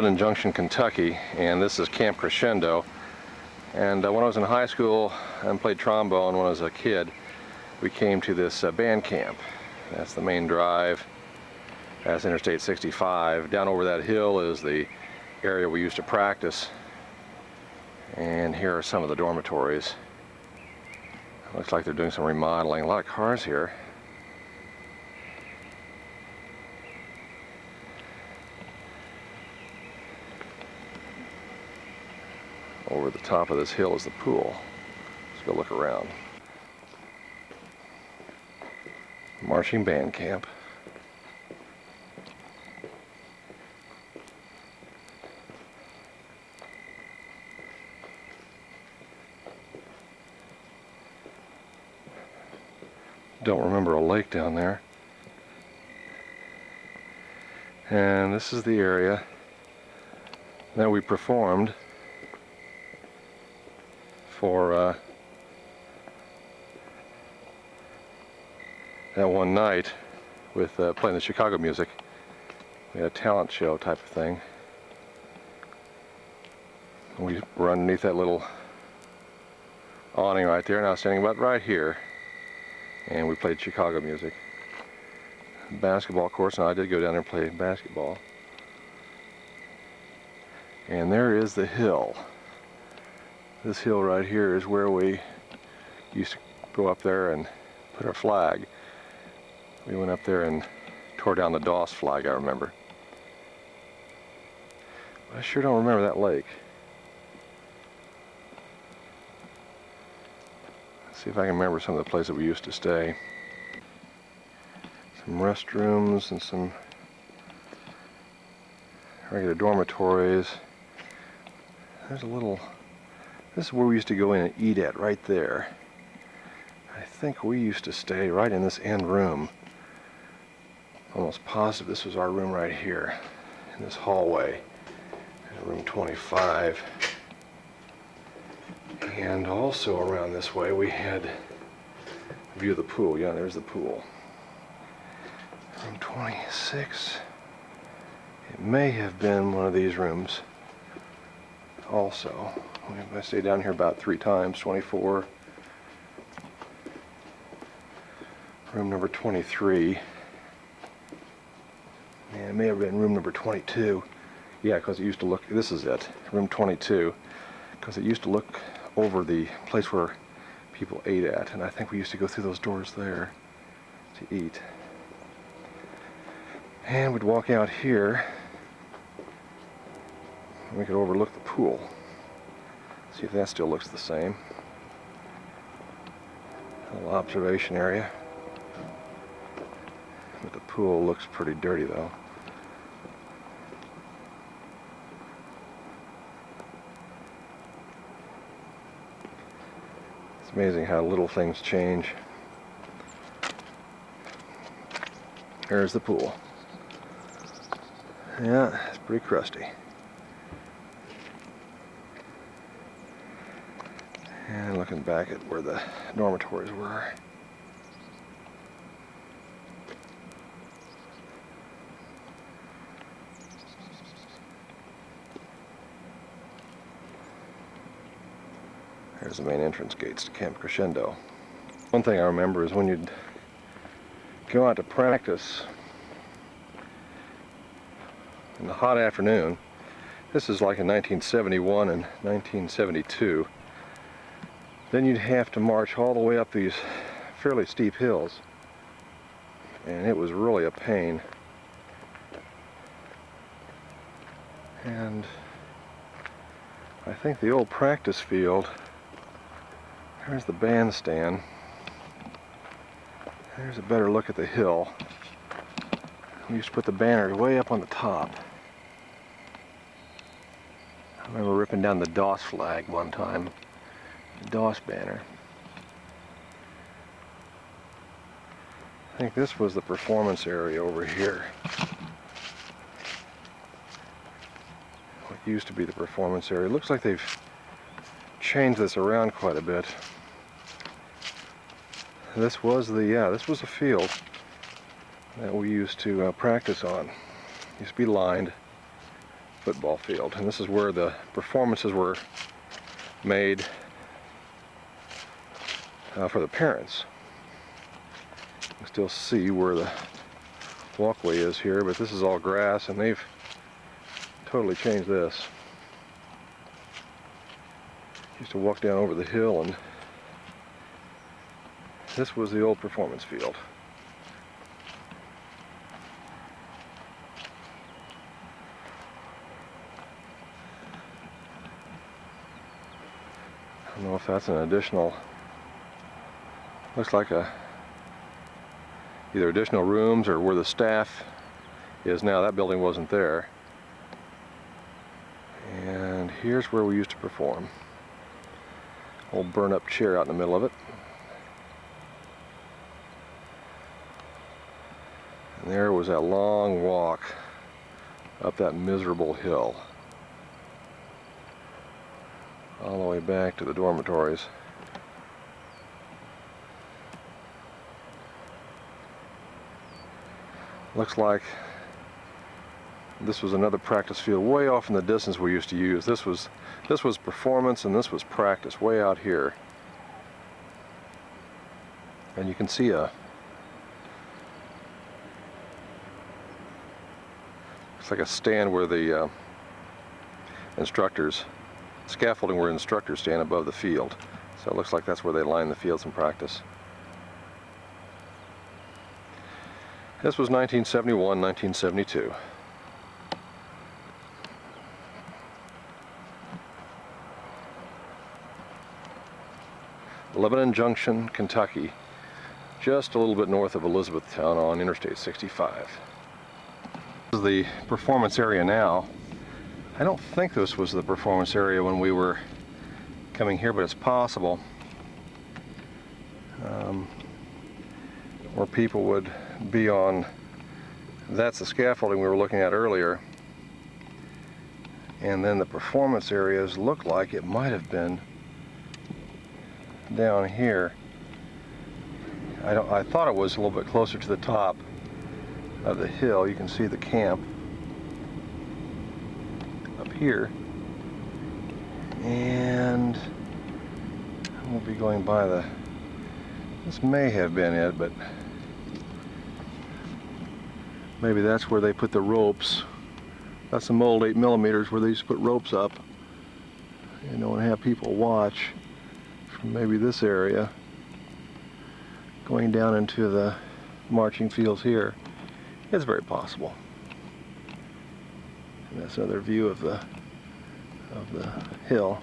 In Junction, Kentucky, and this is Camp Crescendo. And when I was in high school and played trombone when I was a kid, we came to this band camp. That's the main drive. That's Interstate 65. Down over that hill is the area we used to practice. And here are some of the dormitories. Looks like they're doing some remodeling. A lot of cars here. Over the top of this hill is the pool. Let's go look around. Marching band camp. Don't remember a lake down there. And this is the area that we performed for that one night with playing the Chicago music. We had a talent show type of thing. We were underneath that little awning right there, and I was standing about right here, and we played Chicago music. Basketball course, and I did go down there and play basketball. And there is the hill. This hill right here is where we used to go up there and put our flag. We went up there and tore down the DOS flag, I remember. I sure don't remember that lake. Let's see if I can remember some of the places we used to stay. Some restrooms and some regular dormitories. There's a little... This is where we used to go in and eat at, right there. I think we used to stay right in this end room. Almost positive this was our room right here, in this hallway. Room 25. And also around this way we had a view of the pool. Yeah, there's the pool. Room 26. It may have been one of these rooms also. I stayed down here about 3 times. 24. Room number 23. And it may have been room number 22. Yeah, because it used to look, this is it, room 22. Because it used to look over the place where people ate at. And I think we used to go through those doors there to eat. And we'd walk out here. And we could overlook the pool. See if that still looks the same. A little observation area. But the pool looks pretty dirty though. It's amazing how little things change. There's the pool. Yeah, it's pretty crusty. And looking back at where the dormitories were. There's the main entrance gates to Camp Crescendo. One thing I remember is when you'd go out to practice in the hot afternoon. This is like in 1971 and 1972. Then you'd have to march all the way up these fairly steep hills, and it was really a pain. And I think the old practice field, there's the bandstand. There's a better look at the hill. We used to put the banners way up on the top. I remember ripping down the DOS flag one time. DOS banner. I think this was the performance area over here. What used to be the performance area. It looks like they've changed this around quite a bit. This was a field that we used to practice on. It used to be lined. football field, and this is where the performances were made for the parents. You can still see where the walkway is here, but this is all grass, and they've totally changed this. Used to walk down over the hill, and this was the old performance field. I don't know if that's an additional, looks like either additional rooms or where the staff is now. That building wasn't there. And here's where we used to perform. Old burn-up chair out in the middle of it. And there was that long walk up that miserable hill, all the way back to the dormitories. Looks like this was another practice field way off in the distance we used to use. This was performance, and this was practice way out here. And you can see looks like a stand where the scaffolding where instructors stand above the field. So it looks like that's where they line the fields in practice. This was 1971, 1972. Lebanon, Junction, Kentucky, just a little bit north of Elizabethtown on Interstate 65. This is the performance area now. I don't think this was the performance area when we were coming here, but it's possible. Where people would be on, that's the scaffolding we were looking at earlier. And then the performance areas look like it might have been down here. I thought it was a little bit closer to the top of the hill. You can see the camp up here, and we'll be going by this may have been it, but maybe that's where they put the ropes. That's some old 8mm where they used to put ropes up, you know, and have people watch from maybe this area going down into the marching fields here. It's very possible. And that's another view of the hill.